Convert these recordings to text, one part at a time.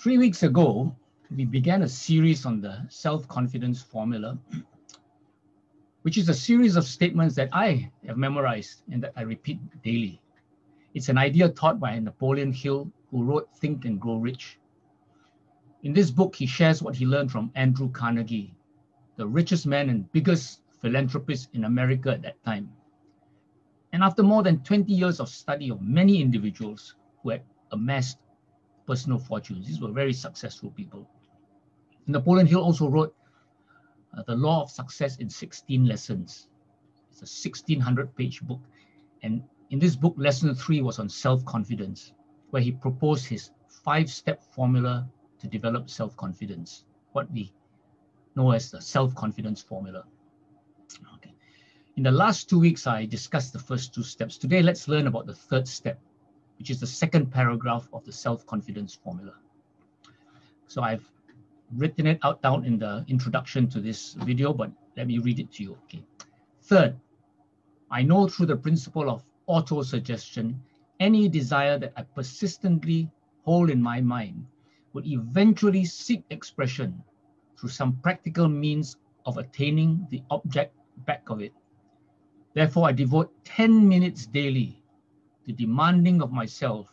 3 weeks ago, we began a series on the self-confidence formula, which is a series of statements that I have memorized and that I repeat daily. It's an idea taught by Napoleon Hill, who wrote Think and Grow Rich. In this book, he shares what he learned from Andrew Carnegie, the richest man and biggest philanthropist in America at that time. And after more than 20 years of study of many individuals who had amassed personal fortunes, these were very successful people. Napoleon Hill also wrote The Law of Success in 16 Lessons. It's a 1,600-page book. And in this book, lesson 3 was on self-confidence, where he proposed his 5-step formula to develop self-confidence, what we know as the self-confidence formula. Okay. In the last 2 weeks, I discussed the first 2 steps. Today, let's learn about the 3rd step, which is the 2nd paragraph of the self-confidence formula. So I've written it out down in the introduction to this video, but let me read it to you. Okay. 3rd, I know through the principle of auto-suggestion, any desire that I persistently hold in my mind will eventually seek expression through some practical means of attaining the object back of it. Therefore, I devote 10 minutes daily to demanding of myself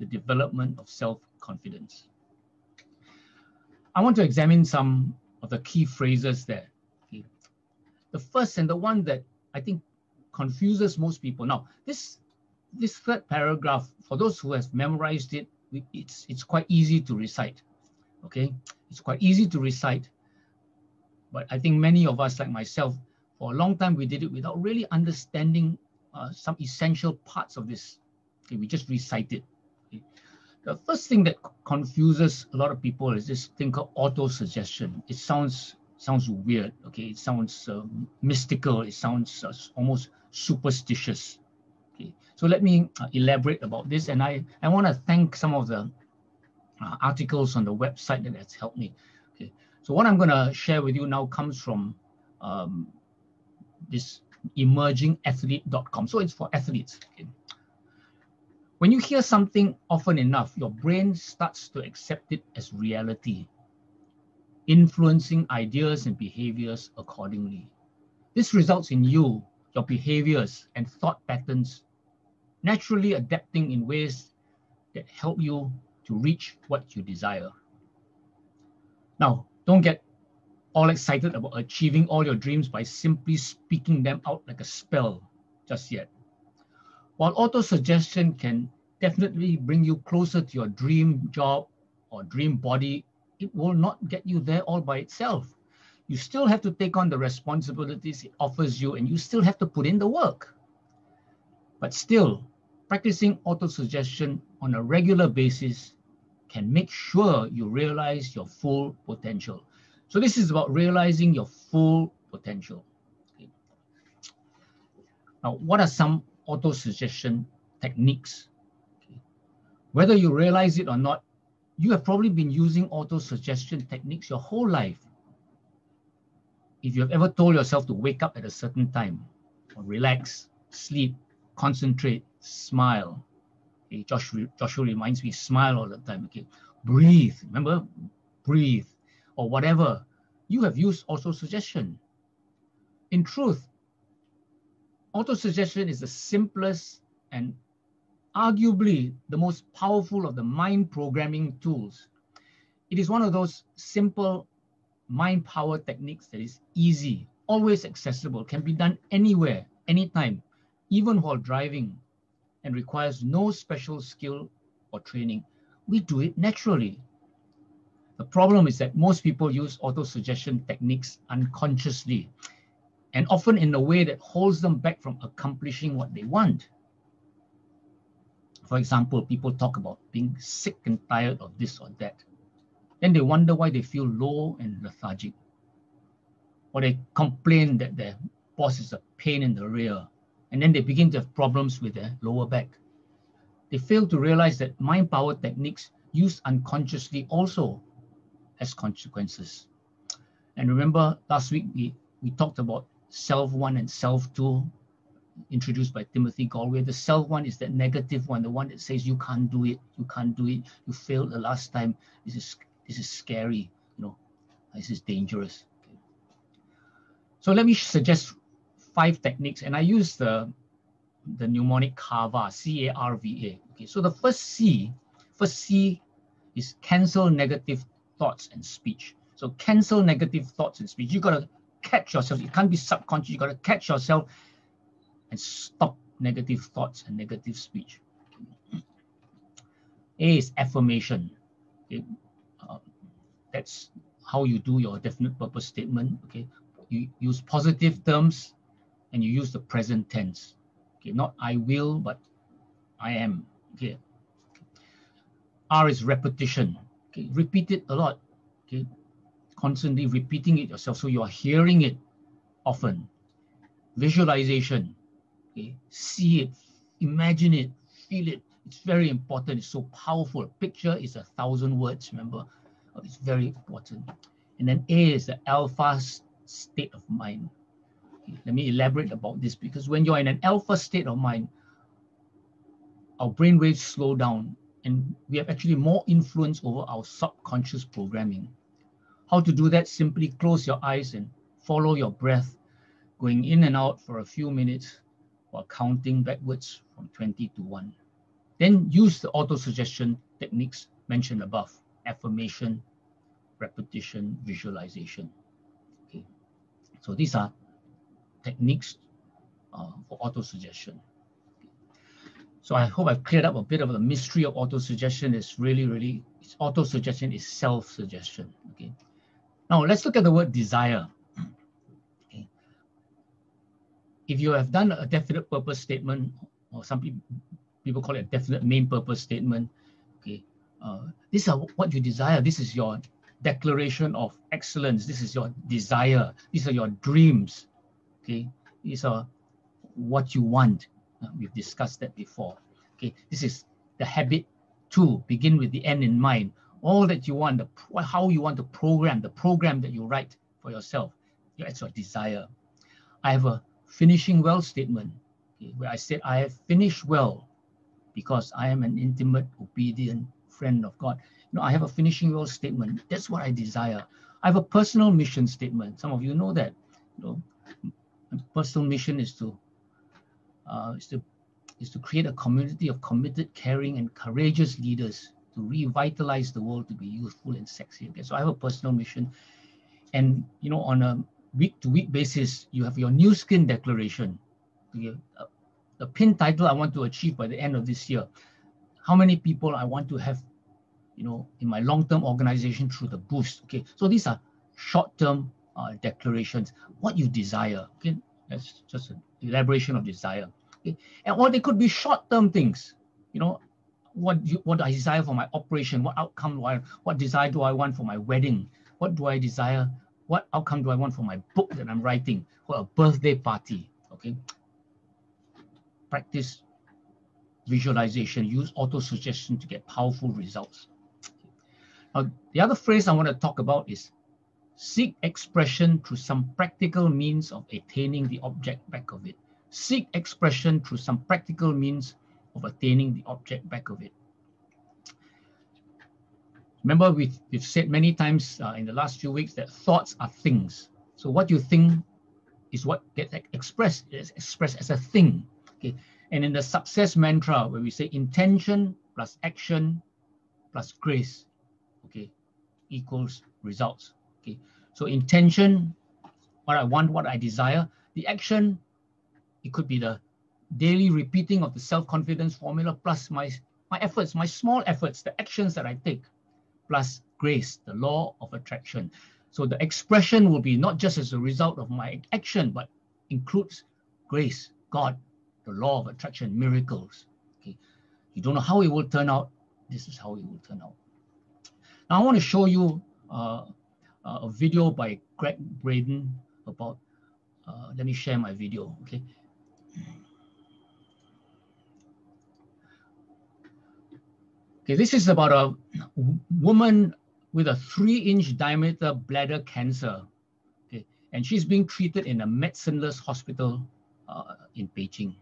the development of self-confidence. I want to examine some of the key phrases there. Okay. The first and the one that I think confuses most people. Now, this 3rd paragraph, for those who have memorized it, it's quite easy to recite. Okay, it's quite easy to recite, but I think many of us, like myself, for a long time we did it without really understanding some essential parts of this. Okay, we just recite it. Okay. The first thing that confuses a lot of people is this thing called auto-suggestion. It sounds weird. Okay, it sounds mystical. It sounds almost superstitious. Okay, so let me elaborate about this, and I want to thank some of the articles on the website that has helped me. Okay, so what I'm going to share with you now comes from this emergingathlete.com. So it's for athletes. Okay. When you hear something often enough, your brain starts to accept it as reality, influencing ideas and behaviors accordingly. This results in your behaviors and thought patterns naturally adapting in ways that help you to reach what you desire. Now, don't get all excited about achieving all your dreams by simply speaking them out like a spell just yet. While auto-suggestion can definitely bring you closer to your dream job or dream body, it will not get you there all by itself. You still have to take on the responsibilities it offers you, and you still have to put in the work. But still, practicing auto-suggestion on a regular basis can make sure you realize your full potential. So this is about realizing your full potential. Okay. Now, what are some auto-suggestion techniques? Okay. Whether you realize it or not, you have probably been using auto-suggestion techniques your whole life. If you have ever told yourself to wake up at a certain time, or relax, sleep, concentrate, smile. Okay, Joshua reminds me, smile all the time. Okay, breathe. Remember, breathe, or whatever. You have used auto-suggestion. In truth, auto-suggestion is the simplest and arguably the most powerful of the mind programming tools. It is one of those simple mind power techniques that is easy, always accessible, can be done anywhere, anytime, even while driving, and requires no special skill or training. We do it naturally. The problem is that most people use auto-suggestion techniques unconsciously, and often in a way that holds them back from accomplishing what they want. For example, people talk about being sick and tired of this or that. Then they wonder why they feel low and lethargic. Or they complain that their boss is a pain in the rear, and then they begin to have problems with their lower back. They fail to realize that mind power techniques used unconsciously also has consequences. And remember, last week we talked about self 1 and self 2. introduced by Timothy Galway. The self one is that negative one, the one that says you can't do it, you can't do it, you failed the last time. This is scary, this is dangerous. Okay. So let me suggest 5 techniques, and I use the mnemonic CARVA, C-A-R-V-A. Okay, so the first C is cancel negative thoughts and speech. So cancel negative thoughts and speech. You gotta catch yourself. It can't be subconscious. You gotta catch yourself and stop negative thoughts and negative speech. A is affirmation. Okay? That's how you do your definite purpose statement. Okay, you use positive terms and you use the present tense. Okay, not I will, but I am. Okay. R is repetition. Okay, repeat it a lot. Okay, constantly repeating it yourself, so you are hearing it often. Visualization. Okay, see it, imagine it, feel it. It's very important. It's so powerful. A picture is 1,000 words. Remember, it's very important. And then A is the alpha state of mind. Okay, let me elaborate about this, because when you're in an alpha state of mind, our brain waves slow down and we have actually more influence over our subconscious programming. How to do that? Simply close your eyes and follow your breath, going in and out for a few minutes while counting backwards from 20 to 1. Then use the auto-suggestion techniques mentioned above: affirmation, repetition, visualization. Okay. So these are techniques for auto-suggestion. So I hope I've cleared up a bit of the mystery of auto-suggestion. It's really, auto-suggestion is self-suggestion. Okay. Now let's look at the word desire. Okay. If you have done a definite purpose statement, or some people call it a definite main purpose statement, okay, these are what you desire. This is your declaration of excellence. This is your desire. These are your dreams. Okay, these are what you want. We've discussed that before. Okay, this is the habit 2. Begin with the end in mind. All that you want, how you want to program, the program that you write for yourself. That's your desire. I have a finishing well statement, okay, where I said, I have finished well because I am an intimate, obedient friend of God. I have a finishing well statement. That's what I desire. I have a personal mission statement. Some of you know that. My personal mission is to create a community of committed, caring, and courageous leaders to revitalize the world to be youthful and sexy again. So I have a personal mission. And, on a week-to-week basis, you have your new skin declaration. The pin title I want to achieve by the end of this year. How many people I want to have, in my long-term organization through the boost. Okay, so these are short-term declarations. What you desire. Okay, that's just an elaboration of desire. Okay, or they could be short-term things. What I desire for my operation, what outcome what desire do I want for my wedding? What do I desire? What outcome do I want for my book that I'm writing, for a birthday party? Okay. Practice visualization, use auto-suggestion to get powerful results. Now, the other phrase I want to talk about is seek expression through some practical means of attaining the object back of it. Seek expression through some practical means of attaining the object back of it. Remember, we've said many times in the last few weeks that thoughts are things. So what you think is what gets expressed as a thing. Okay. And in the success mantra, where we say intention plus action plus grace, okay, equals results. Okay. So intention, what I want, what I desire. The action, it could be the daily repeating of the self-confidence formula plus my efforts, my small efforts, the actions that I take, plus grace, the law of attraction. So the expression will be not just as a result of my action, but includes grace, God, the law of attraction, miracles. Okay. You don't know how it will turn out. This is how it will turn out. Now I want to show you a video by Greg Braden about, let me share my video, okay? Okay, this is about a woman with a 3-inch diameter bladder cancer, okay? And she's being treated in a medicineless hospital in Beijing.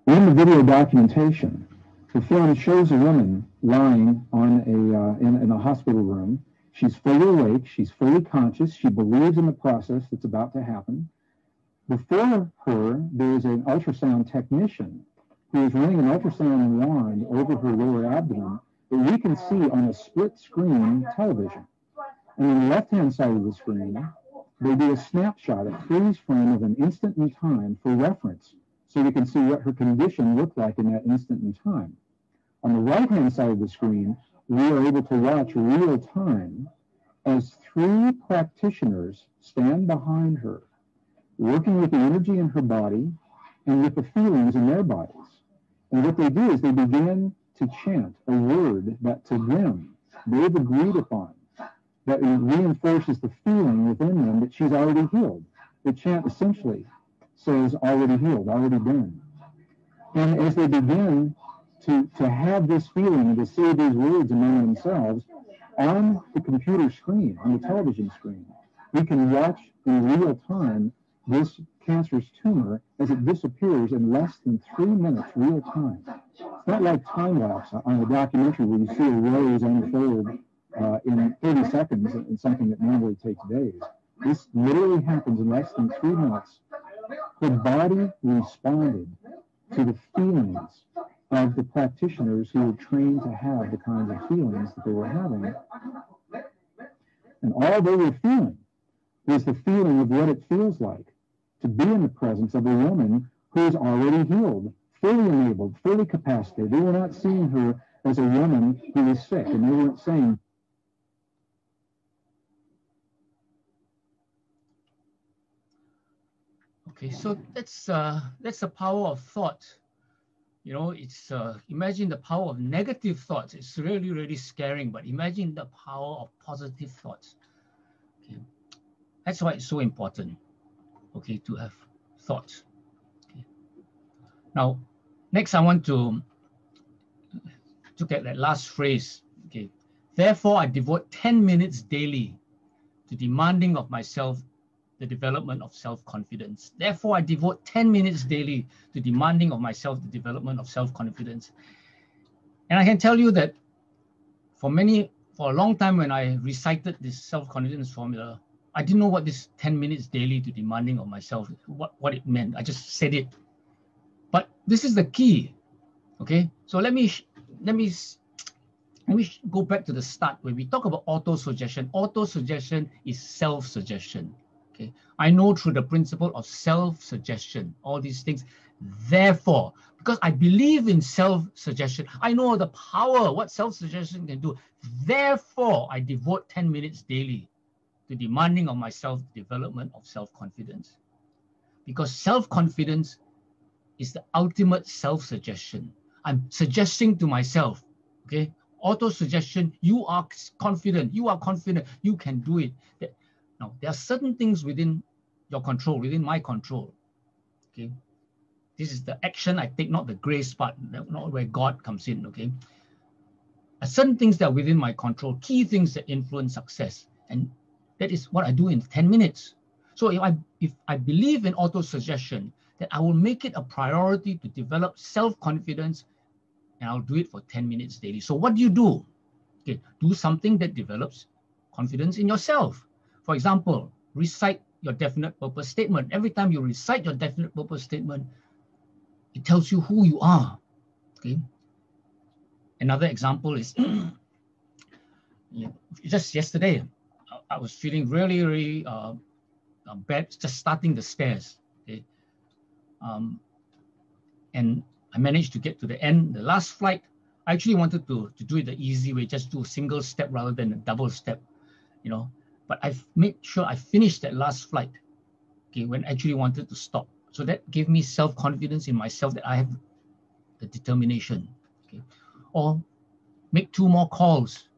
In the video documentation, the film shows a woman lying on in a hospital room. She's fully awake. She's fully conscious. She believes in the process that's about to happen. Before her, there is an ultrasound technician who is running an ultrasound wand over her lower abdomen that we can see on a split-screen television. And on the left-hand side of the screen, they do a snapshot, a freeze frame of an instant in time for reference, so we can see what her condition looked like in that instant in time. On the right-hand side of the screen, we are able to watch real time as 3 practitioners stand behind her, working with the energy in her body and with the feelings in their bodies. And what they do is they begin to chant a word that to them they've agreed upon, that reinforces the feeling within them that she's already healed. The chant essentially says already healed, already done. And as they begin to have this feeling and to say these words among themselves, on the computer screen, on the television screen, we can watch in real time this cancerous tumor as it disappears in less than 3 minutes real time. It's not like time lapse on a documentary where you see a rose unfold in 30 seconds in something that normally takes days. This literally happens in less than 3 minutes. Her body responded to the feelings of the practitioners who were trained to have the kinds of feelings that they were having. And all they were feeling was the feeling of what it feels like to be in the presence of a woman who is already healed, fully enabled, fully capacitated. They were not seeing her as a woman who was sick, and they weren't saying, okay, so that's the power of thought. You know, it's imagine the power of negative thoughts. It's really, really scaring, but imagine the power of positive thoughts. Okay. That's why it's so important, okay, to have thoughts. Okay. Now, next I want to look at that last phrase. Okay. Therefore, I devote 10 minutes daily to demanding of myself the development of self-confidence. Therefore, I devote 10 minutes daily to demanding of myself the development of self-confidence. And I can tell you that for a long time when I recited this self-confidence formula, I didn't know what this 10 minutes daily to demanding of myself, what it meant. I just said it. But this is the key, okay? So let me go back to the start when we talk about auto-suggestion. Auto-suggestion is self-suggestion. Okay. I know through the principle of self-suggestion, all these things. Therefore, because I believe in self-suggestion, I know the power, what self-suggestion can do. Therefore, I devote 10 minutes daily to demanding of myself the development of self-confidence. Because self-confidence is the ultimate self-suggestion. I'm suggesting to myself, okay, auto-suggestion, you are confident, you can do it. Now, there are certain things within your control, within my control. Okay, this is the action I take, not the grace part, not where God comes in. Okay, certain things that are within my control, key things that influence success, and that is what I do in 10 minutes. So if I believe in auto-suggestion, that I will make it a priority to develop self-confidence, and I'll do it for 10 minutes daily. So what do? Okay, do something that develops confidence in yourself. For example, recite your definite purpose statement. Every time you recite your definite purpose statement, it tells you who you are. Okay. Another example is just yesterday, I was feeling really, really bad just starting the stairs. Okay. And I managed to get to the end. The last flight, I actually wanted to do it the easy way, just do a single step rather than a double step, you know. But I've made sure I finished that last flight, okay, when I actually wanted to stop. So that gave me self-confidence in myself that I have the determination, okay. Or make 2 more calls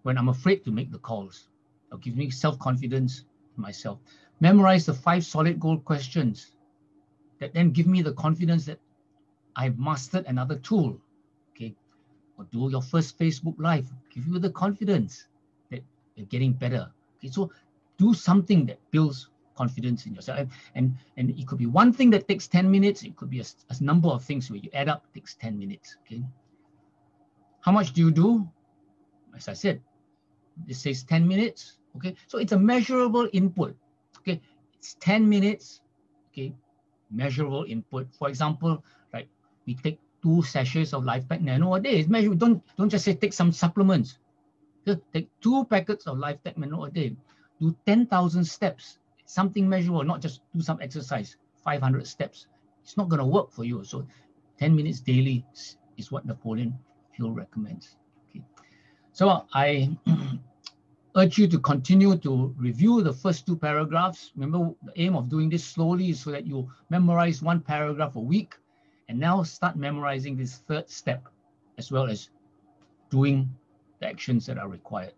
when I'm afraid to make the calls. That'll give me self-confidence in myself. Memorize the 5 solid gold questions that then give me the confidence that I've mastered another tool, okay. Or do your first Facebook Live, give you the confidence that you're getting better. Okay, so do something that builds confidence in yourself. And it could be one thing that takes 10 minutes. It could be a number of things where you add up, takes 10 minutes. Okay. How much do you do? As I said, this says 10 minutes. Okay. So it's a measurable input. Okay. It's 10 minutes. Okay. Measurable input. For example, like we take 2 sachets of LifePack Nano a day. It's measurable. Don't just say take some supplements. Take 2 packets of LifePack Nano a day. Do 10,000 steps. It's something measurable, not just do some exercise. 500 steps. It's not going to work for you. So 10 minutes daily is what Napoleon Hill recommends. Okay. So I urge you to continue to review the first 2 paragraphs. Remember, the aim of doing this slowly is so that you memorize 1 paragraph a week, and now start memorizing this 3rd step, as well as doing the actions that are required.